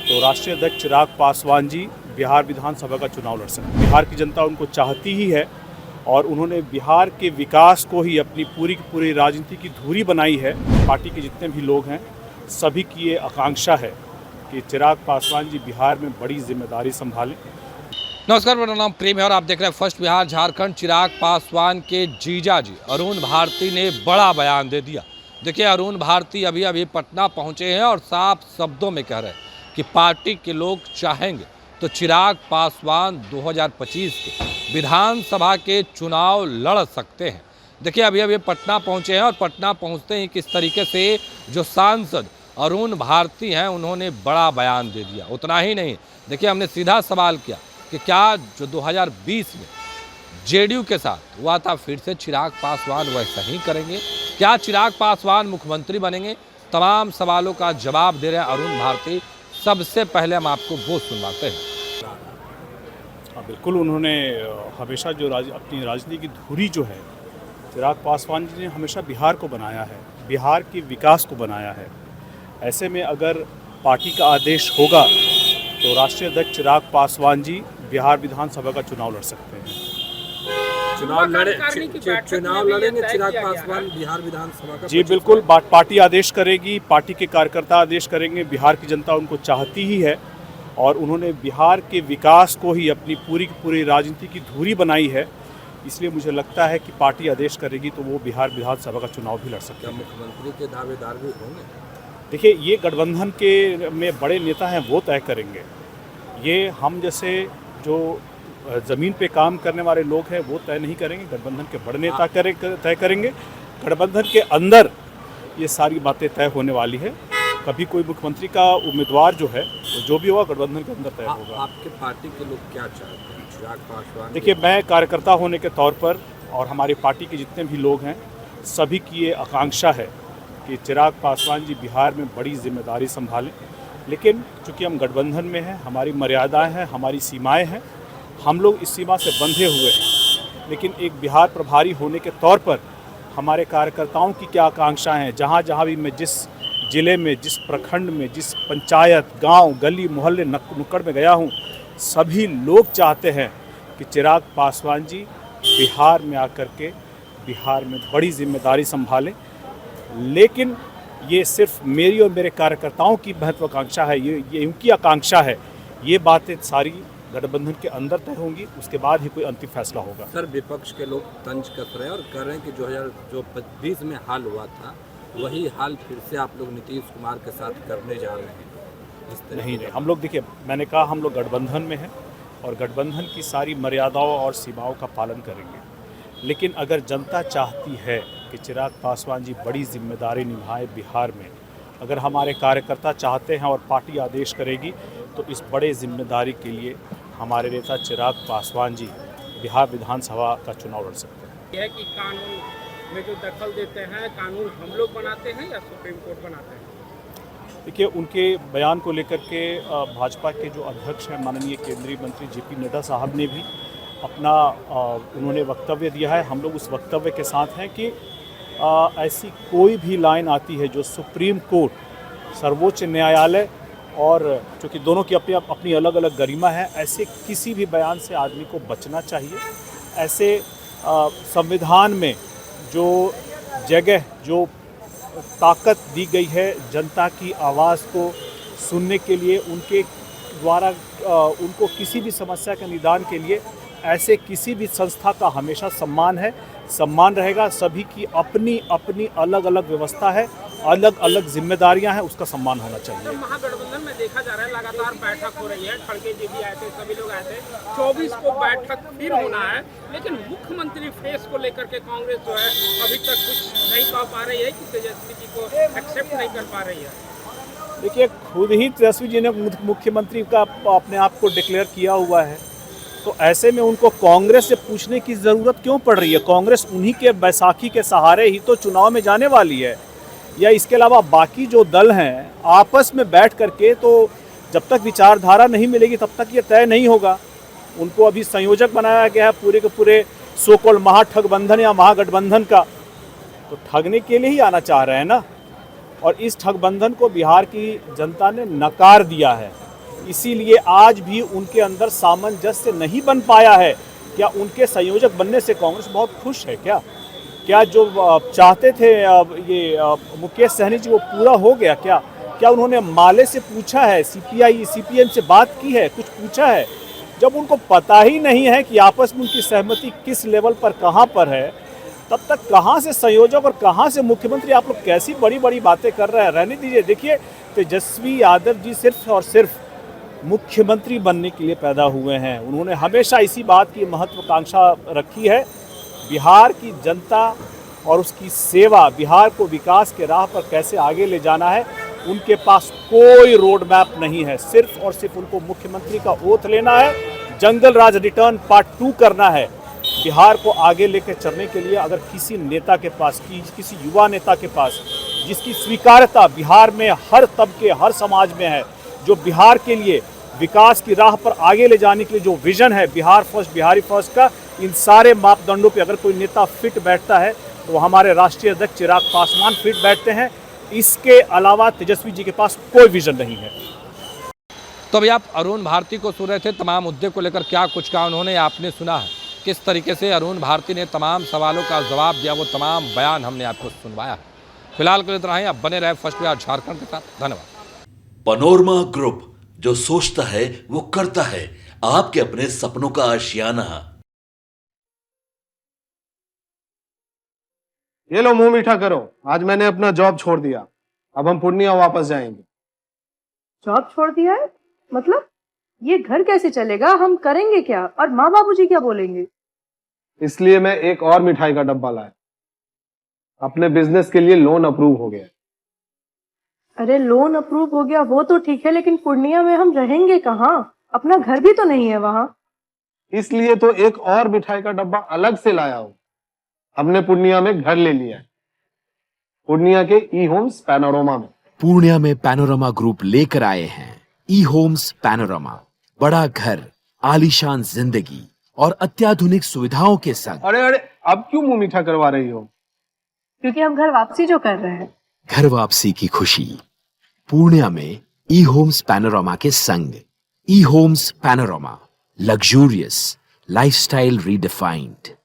तो राष्ट्रीय अध्यक्ष चिराग पासवान जी बिहार विधानसभा का चुनाव लड़ सकते हैं। बिहार की जनता उनको चाहती ही है और उन्होंने बिहार के विकास को ही अपनी पूरी की पूरी राजनीति की धुरी बनाई है। पार्टी के जितने भी लोग हैं सभी की ये आकांक्षा है कि चिराग पासवान जी बिहार में बड़ी जिम्मेदारी संभालें। नमस्कार, मेरा नाम प्रेम है और आप देख रहे हैं फर्स्ट बिहार झारखंड। चिराग पासवान के जीजा जी अरुण भारती ने बड़ा बयान दे दिया। देखिए, अरुण भारती अभी पटना पहुंचे हैं और साफ शब्दों में कह रहे हैं कि पार्टी के लोग चाहेंगे तो चिराग पासवान 2025 के विधानसभा के चुनाव लड़ सकते हैं। देखिए, अभी पटना पहुंचे हैं और पटना पहुंचते ही किस तरीके से जो सांसद अरुण भारती हैं उन्होंने बड़ा बयान दे दिया। उतना ही नहीं, देखिए, हमने सीधा सवाल किया कि क्या जो 2020 में जेडीयू के साथ हुआ था फिर से चिराग पासवान वैसा ही करेंगे? क्या चिराग पासवान मुख्यमंत्री बनेंगे? तमाम सवालों का जवाब दे रहे हैं अरुण भारती। सबसे पहले हम आपको वो सुनवाते हैं। हाँ, बिल्कुल, उन्होंने हमेशा जो अपनी राजनीति की धुरी जो है चिराग पासवान जी ने हमेशा बिहार को बनाया है, बिहार के विकास को बनाया है। ऐसे में अगर पार्टी का आदेश होगा तो राष्ट्रीय अध्यक्ष चिराग पासवान जी बिहार विधानसभा का चुनाव लड़ सकते हैं। चुनाव लड़ेंगे चिराग पासवान बिहार विधानसभा का? जी बिल्कुल, पार्टी आदेश करेगी, पार्टी के कार्यकर्ता आदेश करेंगे। बिहार की जनता उनको चाहती ही है और उन्होंने बिहार के विकास को ही अपनी पूरी की पूरी राजनीति की धुरी बनाई है। इसलिए मुझे लगता है कि पार्टी आदेश करेगी तो वो बिहार विधानसभा का चुनाव भी लड़ सकते हैं। मुख्यमंत्री के दावेदार भी होंगे? देखिए, ये गठबंधन के में बड़े नेता हैं, वो तय करेंगे। ये हम जैसे जो ज़मीन पे काम करने वाले लोग हैं वो तय नहीं करेंगे, गठबंधन के बड़े नेता तय करेंगे। गठबंधन के अंदर ये सारी बातें तय होने वाली है। कभी कोई मुख्यमंत्री का उम्मीदवार जो है तो जो भी होगा गठबंधन के अंदर तय होगा। आपके पार्टी के लोग क्या चाहते हैं चिराग पासवान? देखिए, मैं कार्यकर्ता होने के तौर पर और हमारी पार्टी के जितने भी लोग हैं सभी की ये आकांक्षा है कि चिराग पासवान जी बिहार में बड़ी जिम्मेदारी संभालें। लेकिन चूँकि हम गठबंधन में हैं, हमारी मर्यादाएं हैं, हमारी सीमाएं हैं, हम लोग इस सीमा से बंधे हुए हैं। लेकिन एक बिहार प्रभारी होने के तौर पर हमारे कार्यकर्ताओं की क्या आकांक्षाएं हैं, जहाँ जहाँ भी मैं जिस ज़िले में, जिस प्रखंड में, जिस पंचायत, गांव, गली, मोहल्ले, नुक्कड़ में गया हूँ, सभी लोग चाहते हैं कि चिराग पासवान जी बिहार में आकर के बिहार में बड़ी जिम्मेदारी संभालें। लेकिन ये सिर्फ मेरी और मेरे कार्यकर्ताओं की महत्वाकांक्षा है, ये उनकी आकांक्षा है। ये बातें सारी गठबंधन के अंदर तय होंगी, उसके बाद ही कोई अंतिम फैसला होगा। सर, विपक्ष के लोग तंज कस रहे हैं और कह रहे हैं कि 2020 में हाल हुआ था वही हाल फिर से आप लोग नीतीश कुमार के साथ करने जा रहे हैं। नहीं, हम लोग, देखिए, मैंने कहा हम लोग गठबंधन में हैं और गठबंधन की सारी मर्यादाओं और सीमाओं का पालन करेंगे। लेकिन अगर जनता चाहती है कि चिराग पासवान जी बड़ी जिम्मेदारी निभाए बिहार में, अगर हमारे कार्यकर्ता चाहते हैं और पार्टी आदेश करेगी तो इस बड़े जिम्मेदारी के लिए हमारे नेता चिराग पासवान जी बिहार विधानसभा का चुनाव लड़ सकते हैं। यह कि कानून में जो दखल देते हैं, कानून हम लोग बनाते हैं या सुप्रीम कोर्ट बनाते हैं? देखिए, उनके बयान को लेकर के भाजपा के जो अध्यक्ष हैं माननीय केंद्रीय मंत्री जेपी नड्डा साहब ने भी अपना उन्होंने वक्तव्य दिया है। हम लोग उस वक्तव्य के साथ हैं कि ऐसी कोई भी लाइन आती है जो सुप्रीम कोर्ट, सर्वोच्च न्यायालय और चूँकि दोनों की अपनी अलग अलग गरिमा है, ऐसे किसी भी बयान से आदमी को बचना चाहिए। ऐसे संविधान में जो जगह, जो ताकत दी गई है जनता की आवाज़ को सुनने के लिए, उनके द्वारा उनको किसी भी समस्या के निदान के लिए ऐसे किसी भी संस्था का हमेशा सम्मान है, सम्मान रहेगा। सभी की अपनी अपनी अलग अलग व्यवस्था है, अलग अलग जिम्मेदारियां हैं, उसका सम्मान होना चाहिए। तो महागठबंधन में देखा जा रहा है लगातार बैठक हो रही है, खड़गे जी भी आए थे, सभी लोग आए थे, 24 को बैठक फिर होना है। लेकिन मुख्यमंत्री फेस को लेकर के कांग्रेस जो है अभी तक कुछ नहीं कह पा रही है कि तेजस्वी जी को एक्सेप्ट नहीं कर पा रही है। देखिए, खुद ही तेजस्वी जी ने मुख्यमंत्री का अपने आप को डिक्लेयर किया हुआ है, तो ऐसे में उनको कांग्रेस से पूछने की ज़रूरत क्यों पड़ रही है? कांग्रेस उन्हीं के बैसाखी के सहारे ही तो चुनाव में जाने वाली है। या इसके अलावा बाकी जो दल हैं आपस में बैठ करके, तो जब तक विचारधारा नहीं मिलेगी तब तक ये तय नहीं होगा। उनको अभी संयोजक बनाया गया है पूरे के पूरे सो कॉल्ड महाठगबंधन या महागठबंधन का, तो ठगने के लिए ही आना चाह रहे हैं ना। और इस ठगबंधन को बिहार की जनता ने नकार दिया है। इसीलिए आज भी उनके अंदर सामंजस्य नहीं बन पाया है। क्या उनके संयोजक बनने से कांग्रेस बहुत खुश है क्या? क्या जो चाहते थे ये मुकेश सहनी जी वो पूरा हो गया क्या? क्या उन्होंने माले से पूछा है, सीपीआई सीपीएम से बात की है, कुछ पूछा है? जब उनको पता ही नहीं है कि आपस में उनकी सहमति किस लेवल पर कहाँ पर है, तब तक कहाँ से संयोजक और कहाँ से मुख्यमंत्री? आप लोग कैसी बड़ी बड़ी बातें कर रहे हैं, रहने दीजिए। देखिए, तेजस्वी यादव जी सिर्फ और सिर्फ मुख्यमंत्री बनने के लिए पैदा हुए हैं। उन्होंने हमेशा इसी बात की महत्वाकांक्षा रखी है, बिहार की जनता और उसकी सेवा, बिहार को विकास के राह पर कैसे आगे ले जाना है। उनके पास कोई रोड मैप नहीं है, सिर्फ और सिर्फ उनको मुख्यमंत्री का ओथ लेना है, जंगल राज रिटर्न पार्ट 2 करना है। बिहार को आगे लेकर चलने के लिए अगर किसी नेता के पास, किसी युवा नेता के पास, जिसकी स्वीकार्यता बिहार में हर तबके हर समाज में है, जो बिहार के लिए विकास की राह पर आगे ले जाने के लिए जो विजन है बिहार फर्स्ट, बिहारी फर्स्ट का, इन सारे मापदंडों पे अगर कोई नेता फिट बैठता है तो हमारे राष्ट्रीय अध्यक्ष चिराग पासवान फिट बैठते हैं। इसके अलावा तेजस्वी जी के पास कोई विजन नहीं है। तो अभी आप अरुण भारती को सुन रहे थे, तमाम मुद्दे को लेकर क्या कुछ कहा उन्होंने, आपने सुना है किस तरीके से अरुण भारती ने तमाम सवालों का जवाब दिया, वो तमाम बयान हमने आपको सुनवाया है। फिलहाल के लिए इतना ही, अब बने रहे फर्स्ट बिहार झारखंड के साथ। धन्यवाद। पनोरमा ग्रुप, जो सोचता है वो करता है, आपके अपने सपनों का आशियाना। ये लो मुंह मीठा करो, आज मैंने अपना जॉब छोड़ दिया, अब हम पूर्णिया वापस जाएंगे। जॉब छोड़ दिया है? मतलब ये घर कैसे चलेगा? हम करेंगे क्या? और माँ बाबूजी क्या बोलेंगे? इसलिए मैं एक और मिठाई का डब्बा लाया, अपने बिजनेस के लिए लोन अप्रूव हो गया। अरे लोन अप्रूव हो गया वो तो ठीक है, लेकिन पूर्णिया में हम रहेंगे कहाँ? अपना घर भी तो नहीं है वहाँ। इसलिए तो एक और मिठाई का डब्बा अलग से लाया हूँ। हमने पूर्णिया में घर ले लिया है, पूर्णिया के ई होम्स पैनोरमा में। पूर्णिया में पैनोरमा ग्रुप लेकर आए हैं ई होम्स पैनोरमा, बड़ा घर, आलीशान जिंदगी और अत्याधुनिक सुविधाओं के संग। अरे अरे, अब क्यों मुंह मीठा करवा रही हो? क्योंकि हम घर वापसी जो कर रहे हैं। घर वापसी की खुशी पूर्णिया में ई होम्स पैनोरमा के संग। E homes panorama, luxurious lifestyle redefined.